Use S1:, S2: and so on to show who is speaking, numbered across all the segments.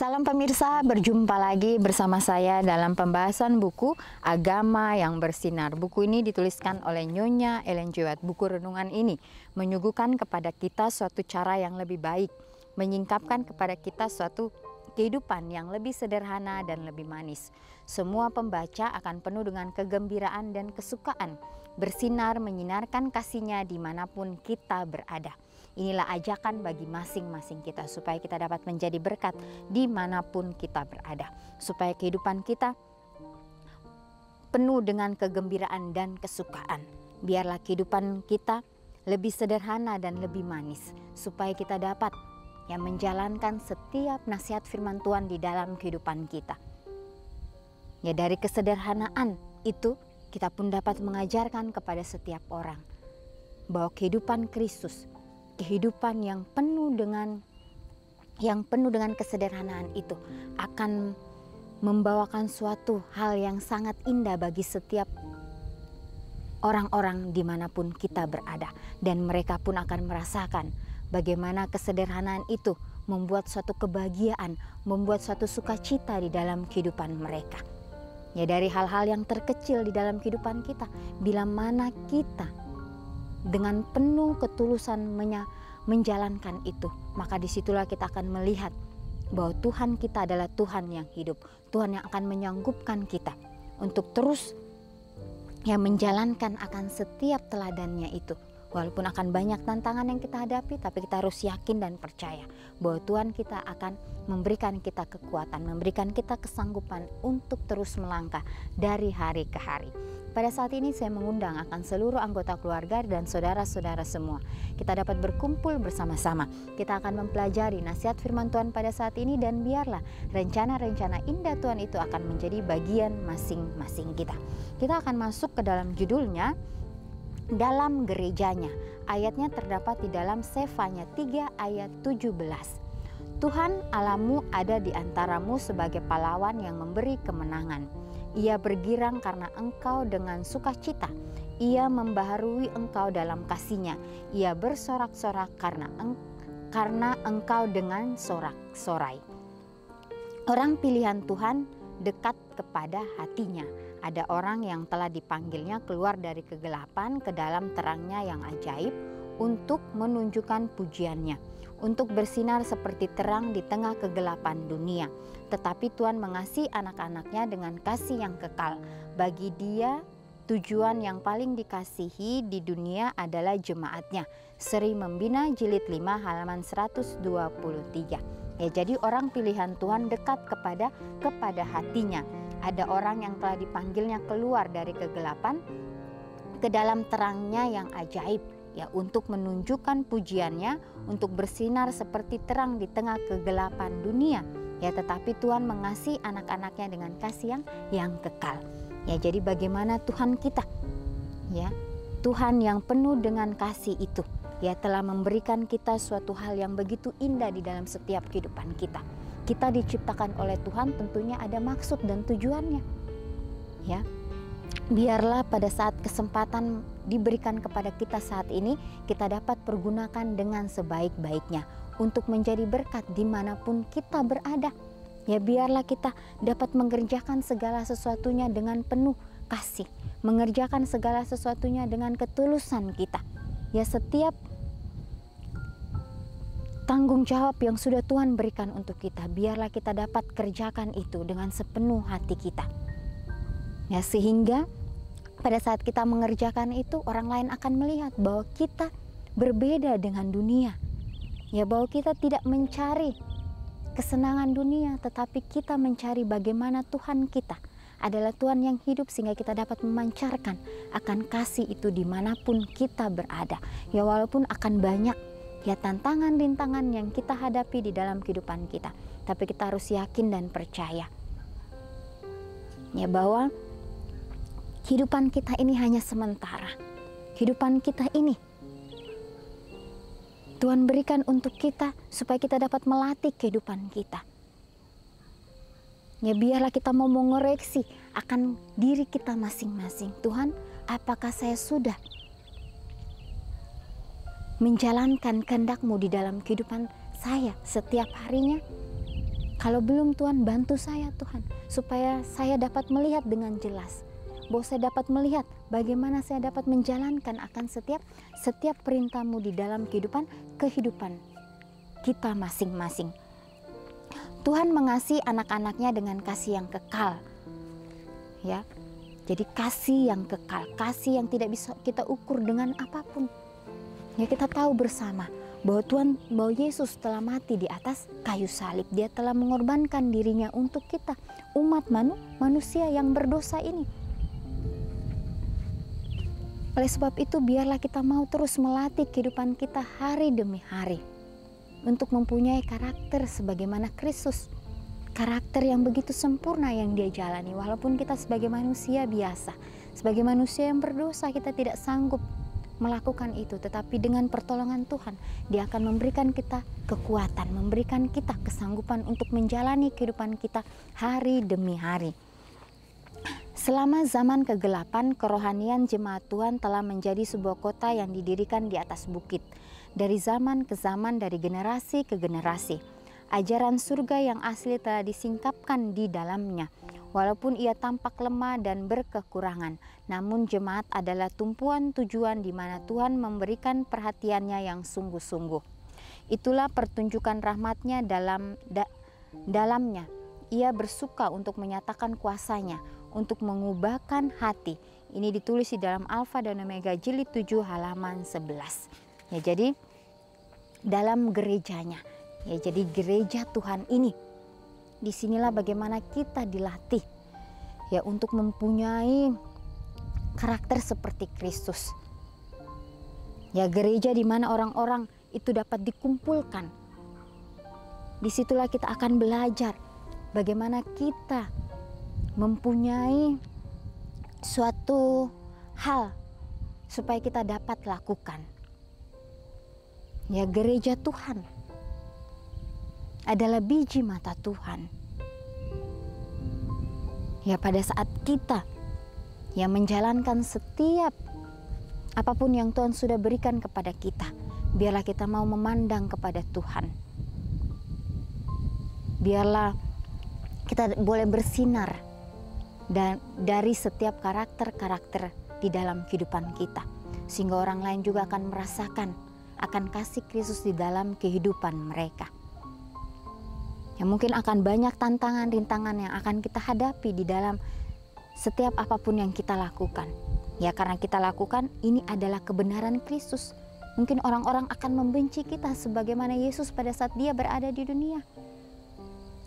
S1: Salam pemirsa, berjumpa lagi bersama saya dalam pembahasan buku Agama yang Bersinar. Buku ini dituliskan oleh Nyonya Ellen G. White. Buku renungan ini menyuguhkan kepada kita suatu cara yang lebih baik, menyingkapkan kepada kita suatu kehidupan yang lebih sederhana dan lebih manis. Semua pembaca akan penuh dengan kegembiraan dan kesukaan, bersinar menyinarkan kasihnya dimanapun kita berada. Inilah ajakan bagi masing-masing kita supaya kita dapat menjadi berkat dimanapun kita berada. Supaya kehidupan kita penuh dengan kegembiraan dan kesukaan. Biarlah kehidupan kita lebih sederhana dan lebih manis. Supaya kita dapat menjalankan setiap nasihat firman Tuhan di dalam kehidupan kita. Ya, dari kesederhanaan itu kita pun dapat mengajarkan kepada setiap orang bahwa kehidupan Kristus, kehidupan yang penuh dengan kesederhanaan itu akan membawakan suatu hal yang sangat indah bagi setiap orang-orang dimanapun kita berada. Dan mereka pun akan merasakan bagaimana kesederhanaan itu membuat suatu kebahagiaan, membuat suatu sukacita di dalam kehidupan mereka. Ya, dari hal-hal yang terkecil di dalam kehidupan kita, bila mana kita dengan penuh ketulusan menjalankan itu, maka disitulah kita akan melihat bahwa Tuhan kita adalah Tuhan yang hidup, Tuhan yang akan menyanggupkan kita untuk terus menjalankan akan setiap teladannya itu. Walaupun akan banyak tantangan yang kita hadapi, tapi kita harus yakin dan percaya bahwa Tuhan kita akan memberikan kita kekuatan, memberikan kita kesanggupan untuk terus melangkah dari hari ke hari. Pada saat ini saya mengundang akan seluruh anggota keluarga dan saudara-saudara semua. Kita dapat berkumpul bersama-sama. Kita akan mempelajari nasihat firman Tuhan pada saat ini, dan biarlah rencana-rencana indah Tuhan itu akan menjadi bagian masing-masing kita. Kita akan masuk ke dalam judulnya, dalam gerejanya. Ayatnya terdapat di dalam Sefanya 3 ayat 17. Tuhan Allahmu ada di antaramu sebagai pahlawan yang memberi kemenangan. Ia bergirang karena engkau dengan sukacita. Ia membaharui engkau dalam kasih-Nya. Ia bersorak-sorak karena engkau dengan sorak-sorai. Orang pilihan Tuhan dekat kepada hatinya. Ada orang yang telah dipanggilnya keluar dari kegelapan ke dalam terangnya yang ajaib untuk menunjukkan pujiannya, untuk bersinar seperti terang di tengah kegelapan dunia. Tetapi Tuhan mengasihi anak-anaknya dengan kasih yang kekal. Bagi Dia, tujuan yang paling dikasihi di dunia adalah jemaatnya. Seri Membina jilid 5 halaman 123. Ya, jadi orang pilihan Tuhan dekat kepada hatinya. Ada orang yang telah dipanggilnya keluar dari kegelapan ke dalam terangnya yang ajaib, ya, untuk menunjukkan pujiannya, untuk bersinar seperti terang di tengah kegelapan dunia. Ya, tetapi Tuhan mengasihi anak-anaknya dengan kasih yang kekal. Ya, jadi bagaimana Tuhan kita? Ya, Tuhan yang penuh dengan kasih itu, ya, telah memberikan kita suatu hal yang begitu indah di dalam setiap kehidupan kita. Kita diciptakan oleh Tuhan, tentunya ada maksud dan tujuannya. Ya, biarlah pada saat kesempatan diberikan kepada kita saat ini, kita dapat pergunakan dengan sebaik-baiknya untuk menjadi berkat dimanapun kita berada. Ya, biarlah kita dapat mengerjakan segala sesuatunya dengan penuh kasih, mengerjakan segala sesuatunya dengan ketulusan kita. Ya, setiap tanggung jawab yang sudah Tuhan berikan untuk kita, biarlah kita dapat kerjakan itu dengan sepenuh hati kita. Ya, sehingga pada saat kita mengerjakan itu, orang lain akan melihat bahwa kita berbeda dengan dunia. Ya, bahwa kita tidak mencari kesenangan dunia, tetapi kita mencari bagaimana Tuhan kita adalah Tuhan yang hidup, sehingga kita dapat memancarkan akan kasih itu dimanapun kita berada. Ya, walaupun akan banyak tantangan-rintangan yang kita hadapi di dalam kehidupan kita, tapi kita harus yakin dan percaya, ya, bahwa kehidupan kita ini hanya sementara. Kehidupan kita ini Tuhan berikan untuk kita supaya kita dapat melatih kehidupan kita. Ya, biarlah kita mau mengoreksi akan diri kita masing-masing. Tuhan, apakah saya sudah menjalankan kehendak-Mu di dalam kehidupan saya setiap harinya? Kalau belum, Tuhan bantu saya Tuhan, supaya saya dapat melihat dengan jelas, bahwa saya dapat melihat bagaimana saya dapat menjalankan akan setiap perintah-Mu di dalam kehidupan kita masing-masing. Tuhan mengasihi anak-anaknya dengan kasih yang kekal, ya. Jadi kasih yang kekal, kasih yang tidak bisa kita ukur dengan apapun. Ya, kita tahu bersama bahwa Yesus telah mati di atas kayu salib. Dia telah mengorbankan dirinya untuk kita, umat manusia yang berdosa ini. Oleh sebab itu, biarlah kita mau terus melatih kehidupan kita hari demi hari untuk mempunyai karakter sebagaimana Kristus. Karakter yang begitu sempurna yang Dia jalani, walaupun kita sebagai manusia biasa, sebagai manusia yang berdosa, kita tidak sanggup melakukan itu, tetapi dengan pertolongan Tuhan, Dia akan memberikan kita kekuatan, memberikan kita kesanggupan untuk menjalani kehidupan kita hari demi hari. Selama zaman kegelapan, kerohanian jemaat Tuhan telah menjadi sebuah kota yang didirikan di atas bukit. Dari zaman ke zaman, dari generasi ke generasi, ajaran surga yang asli telah disingkapkan di dalamnya. Walaupun ia tampak lemah dan berkekurangan, namun jemaat adalah tumpuan tujuan di mana Tuhan memberikan perhatiannya yang sungguh-sungguh. Itulah pertunjukan rahmat-Nya dalamnya. Ia bersuka untuk menyatakan kuasa-Nya, untuk mengubahkan hati. Ini ditulis di dalam Alfa dan Omega jilid 7 halaman 11. Ya, jadi dalam gerejanya. Ya, jadi gereja Tuhan ini, disinilah bagaimana kita dilatih ya untuk mempunyai karakter seperti Kristus. Ya, gereja di mana orang-orang itu dapat dikumpulkan. Disitulah kita akan belajar bagaimana kita mempunyai suatu hal supaya kita dapat lakukan. Ya, gereja Tuhan adalah biji mata Tuhan. Ya, pada saat kita yang menjalankan setiap apapun yang Tuhan sudah berikan kepada kita, biarlah kita mau memandang kepada Tuhan. Biarlah kita boleh bersinar dan dari setiap karakter-karakter di dalam kehidupan kita, sehingga orang lain juga akan merasakan akan kasih Kristus di dalam kehidupan mereka. Ya, mungkin akan banyak tantangan, rintangan yang akan kita hadapi di dalam setiap apapun yang kita lakukan. Ya, karena kita lakukan ini adalah kebenaran Kristus. Mungkin orang-orang akan membenci kita sebagaimana Yesus pada saat Dia berada di dunia.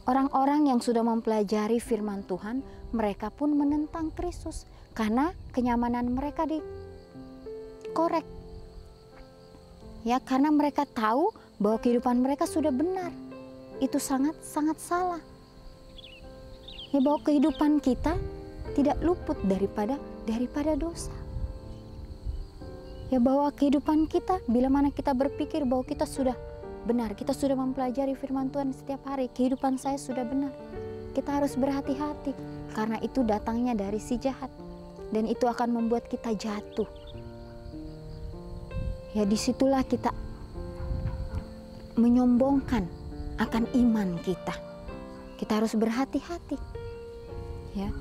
S1: Orang-orang yang sudah mempelajari firman Tuhan, mereka pun menentang Kristus karena kenyamanan mereka dikorek. Ya, karena mereka tahu bahwa kehidupan mereka sudah benar. Itu sangat-sangat salah. Ya, bahwa kehidupan kita tidak luput daripada dosa. Ya, bahwa kehidupan kita bila mana kita berpikir bahwa kita sudah benar, kita sudah mempelajari firman Tuhan setiap hari, kehidupan saya sudah benar. Kita harus berhati-hati karena itu datangnya dari si jahat dan itu akan membuat kita jatuh. Ya, disitulah kita menyombongkan akan iman kita. Kita harus berhati-hati. Ya.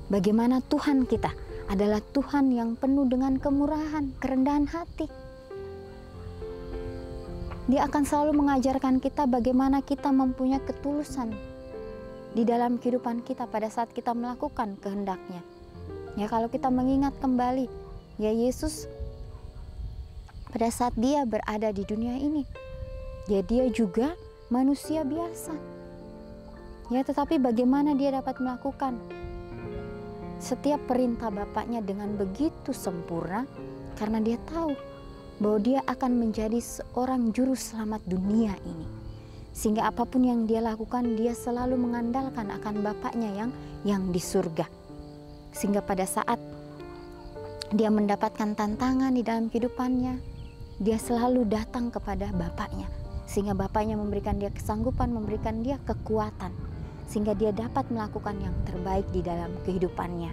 S1: Bagaimana Tuhan kita adalah Tuhan yang penuh dengan kemurahan, kerendahan hati. Dia akan selalu mengajarkan kita bagaimana kita mempunyai ketulusan di dalam kehidupan kita pada saat kita melakukan kehendak-Nya. Ya, kalau kita mengingat kembali, ya Yesus pada saat Dia berada di dunia ini, ya Dia juga manusia biasa. Ya, tetapi bagaimana Dia dapat melakukan setiap perintah Bapaknya dengan begitu sempurna, karena Dia tahu bahwa Dia akan menjadi seorang juru selamat dunia ini. Sehingga apapun yang Dia lakukan, Dia selalu mengandalkan akan Bapaknya yang di surga. Sehingga pada saat Dia mendapatkan tantangan di dalam kehidupannya, Dia selalu datang kepada Bapaknya. Sehingga Bapaknya memberikan Dia kesanggupan, memberikan Dia kekuatan, sehingga Dia dapat melakukan yang terbaik di dalam kehidupannya.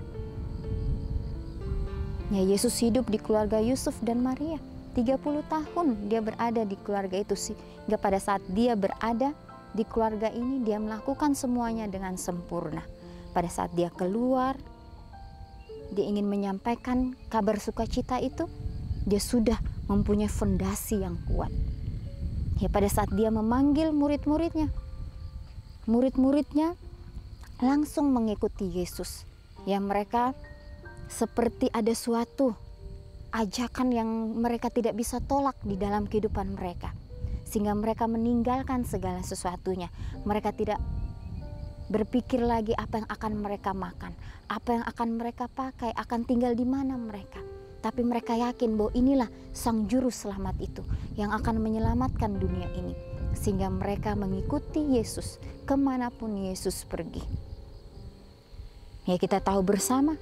S1: Ya, Yesus hidup di keluarga Yusuf dan Maria. 30 tahun Dia berada di keluarga itu, sehingga pada saat Dia berada di keluarga ini dia melakukan semuanya dengan sempurna. Pada saat dia keluar, dia ingin menyampaikan kabar sukacita itu, dia sudah mempunyai fondasi yang kuat. Ya, pada saat dia memanggil murid-muridnya langsung mengikuti Yesus. Ya, mereka seperti ada suatu ajakan yang mereka tidak bisa tolak di dalam kehidupan mereka, sehingga mereka meninggalkan segala sesuatunya. Mereka tidak berpikir lagi apa yang akan mereka makan, apa yang akan mereka pakai, akan tinggal di mana mereka. Tapi mereka yakin bahwa inilah Sang Juru Selamat itu yang akan menyelamatkan dunia ini, sehingga mereka mengikuti Yesus kemanapun Yesus pergi. Ya, kita tahu bersama,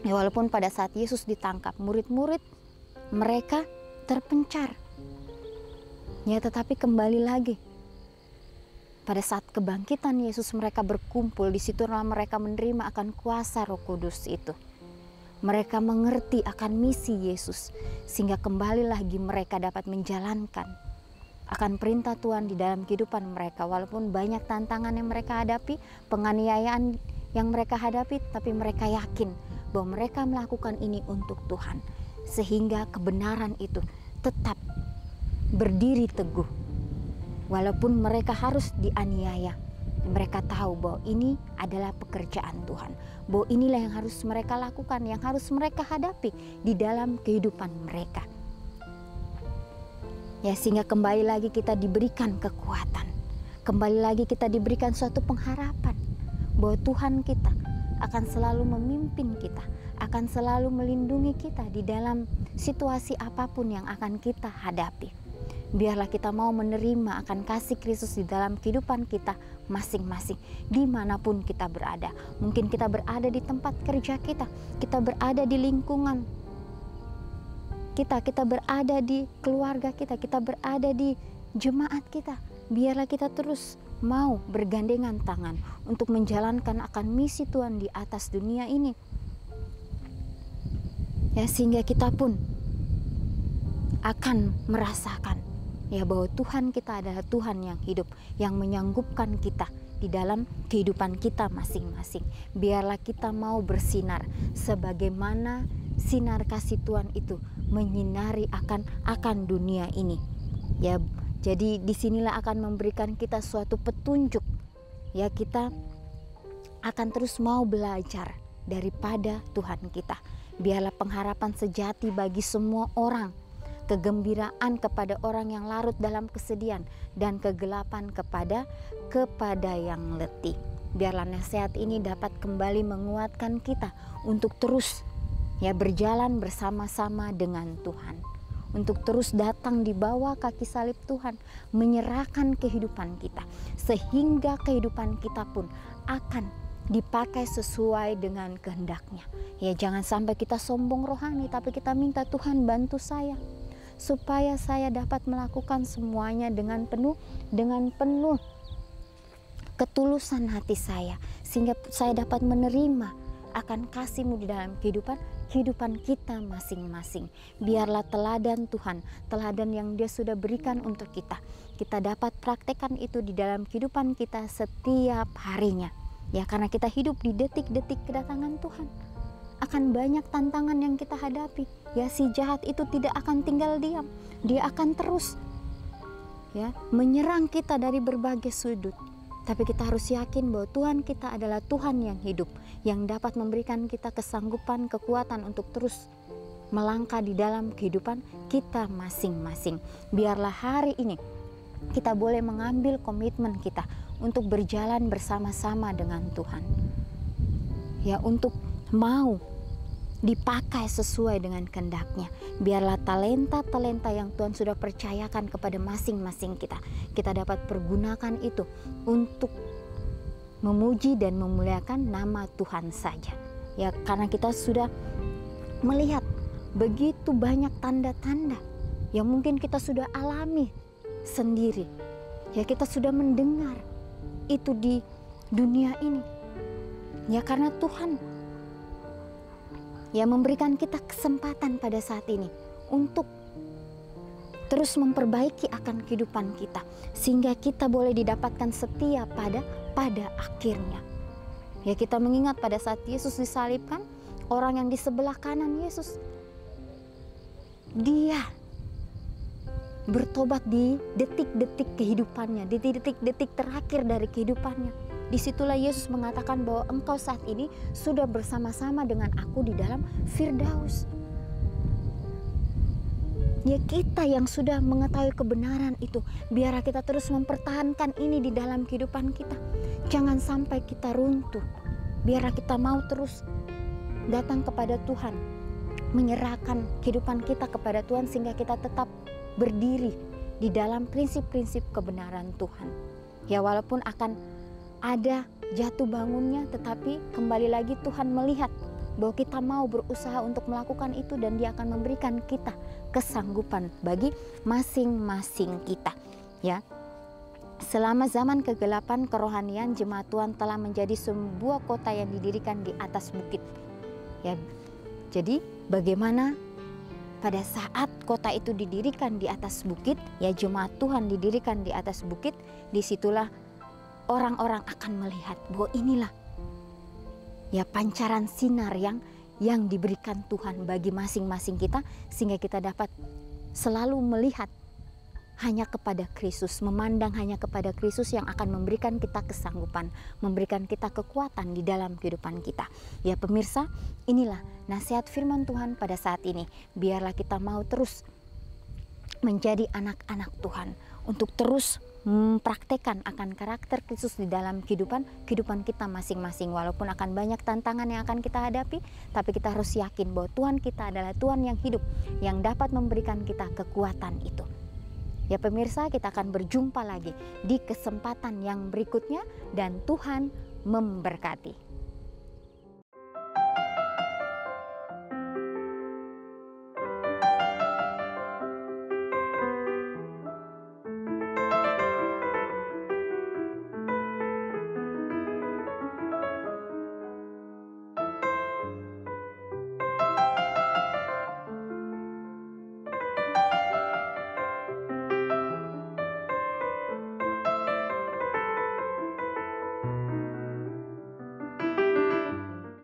S1: ya, walaupun pada saat Yesus ditangkap, murid-murid mereka terpencar. Ya, tetapi kembali lagi, pada saat kebangkitan Yesus mereka berkumpul, disitulah mereka menerima akan kuasa Roh Kudus itu. Mereka mengerti akan misi Yesus, sehingga kembali lagi mereka dapat menjalankan akan perintah Tuhan di dalam kehidupan mereka. Walaupun banyak tantangan yang mereka hadapi, penganiayaan yang mereka hadapi, tapi mereka yakin bahwa mereka melakukan ini untuk Tuhan, sehingga kebenaran itu tetap berdiri teguh. Walaupun mereka harus dianiaya, mereka tahu bahwa ini adalah pekerjaan Tuhan, bahwa inilah yang harus mereka lakukan, yang harus mereka hadapi di dalam kehidupan mereka. Ya, sehingga kembali lagi kita diberikan kekuatan, kembali lagi kita diberikan suatu pengharapan bahwa Tuhan kita akan selalu memimpin kita, akan selalu melindungi kita di dalam situasi apapun yang akan kita hadapi. Biarlah kita mau menerima akan kasih Kristus di dalam kehidupan kita masing-masing, dimanapun kita berada. Mungkin kita berada di tempat kerja kita berada di lingkungan kita berada di keluarga kita berada di jemaat kita. Biarlah kita terus mau bergandengan tangan untuk menjalankan akan misi Tuhan di atas dunia ini. Ya, sehingga kita pun akan merasakan ya bahwa Tuhan kita adalah Tuhan yang hidup, yang menyanggupkan kita di dalam kehidupan kita masing-masing. Biarlah kita mau bersinar sebagaimana sinar kasih Tuhan itu menyinari akan dunia ini. Ya, jadi disinilah akan memberikan kita suatu petunjuk. Ya, kita akan terus mau belajar daripada Tuhan kita. Biarlah pengharapan sejati bagi semua orang, kegembiraan kepada orang yang larut dalam kesedihan, dan kegelapan kepada yang letih. Biarlah nasihat ini dapat kembali menguatkan kita untuk terus ya berjalan bersama-sama dengan Tuhan, untuk terus datang di bawah kaki salib Tuhan, menyerahkan kehidupan kita, sehingga kehidupan kita pun akan dipakai sesuai dengan kehendak-Nya. Ya, jangan sampai kita sombong rohani, tapi kita minta Tuhan bantu saya supaya saya dapat melakukan semuanya dengan penuh ketulusan hati saya, sehingga saya dapat menerima akan kasih-Mu di dalam kehidupan kita masing-masing. Biarlah teladan Tuhan, teladan yang Dia sudah berikan untuk kita dapat praktekkan itu di dalam kehidupan kita setiap harinya. Ya, karena kita hidup di detik-detik kedatangan Tuhan, akan banyak tantangan yang kita hadapi. Ya, si jahat itu tidak akan tinggal diam, dia akan terus ya menyerang kita dari berbagai sudut. Tapi kita harus yakin bahwa Tuhan kita adalah Tuhan yang hidup, yang dapat memberikan kita kesanggupan, kekuatan untuk terus melangkah di dalam kehidupan kita masing-masing. Biarlah hari ini kita boleh mengambil komitmen kita untuk berjalan bersama-sama dengan Tuhan. Ya, untuk mau dipakai sesuai dengan kehendak-Nya. Biarlah talenta-talenta yang Tuhan sudah percayakan kepada masing-masing kita dapat pergunakan itu untuk memuji dan memuliakan nama Tuhan saja. Ya, karena kita sudah melihat begitu banyak tanda-tanda yang mungkin kita sudah alami sendiri. Ya, kita sudah mendengar itu di dunia ini. Ya, karena Tuhan ya memberikan kita kesempatan pada saat ini untuk terus memperbaiki akan kehidupan kita, sehingga kita boleh didapatkan setia pada akhirnya. Ya, kita mengingat pada saat Yesus disalibkan, orang yang di sebelah kanan Yesus, dia bertobat di detik-detik kehidupannya, di detik-detik terakhir dari kehidupannya. Disitulah Yesus mengatakan bahwa engkau saat ini sudah bersama-sama dengan aku di dalam Firdaus. Ya, kita yang sudah mengetahui kebenaran itu, biar kita terus mempertahankan ini di dalam kehidupan kita. Jangan sampai kita runtuh. Biar kita mau terus datang kepada Tuhan, menyerahkan kehidupan kita kepada Tuhan, sehingga kita tetap berdiri di dalam prinsip-prinsip kebenaran Tuhan. Ya, walaupun akan ada jatuh bangunnya, tetapi kembali lagi Tuhan melihat bahwa kita mau berusaha untuk melakukan itu, dan Dia akan memberikan kita kesanggupan bagi masing-masing kita. Ya, selama zaman kegelapan kerohanian, jemaat Tuhan telah menjadi sebuah kota yang didirikan di atas bukit. Ya, jadi bagaimana pada saat kota itu didirikan di atas bukit, ya, jemaat Tuhan didirikan di atas bukit, disitulah orang-orang akan melihat bahwa inilah ya pancaran sinar yang diberikan Tuhan bagi masing-masing kita, sehingga kita dapat selalu melihat hanya kepada Kristus, memandang hanya kepada Kristus yang akan memberikan kita kesanggupan, memberikan kita kekuatan di dalam kehidupan kita. Ya pemirsa, inilah nasihat firman Tuhan pada saat ini. Biarlah kita mau terus menjadi anak-anak Tuhan, untuk terus mempraktekkan akan karakter Kristus di dalam kehidupan kita masing-masing. Walaupun akan banyak tantangan yang akan kita hadapi, tapi kita harus yakin bahwa Tuhan kita adalah Tuhan yang hidup, yang dapat memberikan kita kekuatan itu. Ya pemirsa, kita akan berjumpa lagi di kesempatan yang berikutnya, dan Tuhan memberkati.